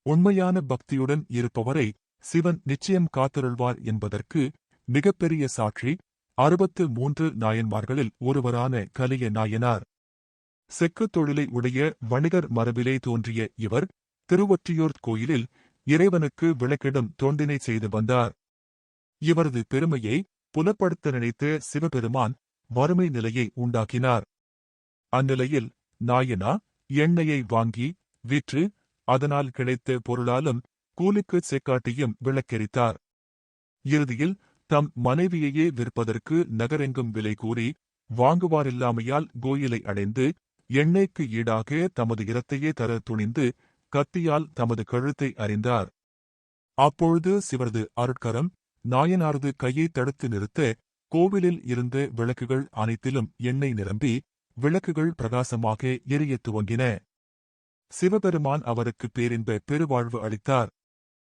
உண்மையான பக்தியுடன் இருப்பவரை சிவன் நிச்சயம் காத்தருள்வார் என்பதற்கு மிகப்பெரிய சாட்சி 63 நாயன்மார்களில் ஒருவரான கலிய நாயனார். செக்குத் தொழிலை உடைய வணிகர் மரபிலே தோன்றிய இவர் திருவொற்றியூர் கோயிலில் இறைவனுக்கு விளக்கிடும் தொண்டினை செய்து வந்தார். இவரது பெருமையை புலப்படுத்த நினைத்த சிவபெருமான் வறுமை நிலையை உண்டாக்கினார். அந்நிலையில் நாயனா எண்ணெயை வாங்கி விற்று அதனால் கிடைத்த பொருளாலும் கூலிக்கு செக்காட்டியும் விளக்கெரித்தார். இறுதியில் தம் மனைவியையே விற்பதற்கு நகரெங்கும் விலை கூறி வாங்குவாரில்லாமையால் கோயிலை அடைந்து எண்ணெய்க்கு ஈடாக தமது இரத்தையே தர துணிந்து கத்தியால் தமது கழுத்தை அறிந்தார். அப்பொழுது சிவரது அருட்கரம் நாயனாரது கையை தடுத்து நிறுத்த கோவிலில் இருந்த விளக்குகள் அனைத்திலும் எண்ணெய் நிரம்பி விளக்குகள் பிரகாசமாக எரியத் துவங்கின. சிவபெருமான் அவருக்கு பேரின்ப பெருவாழ்வு அளித்தார்.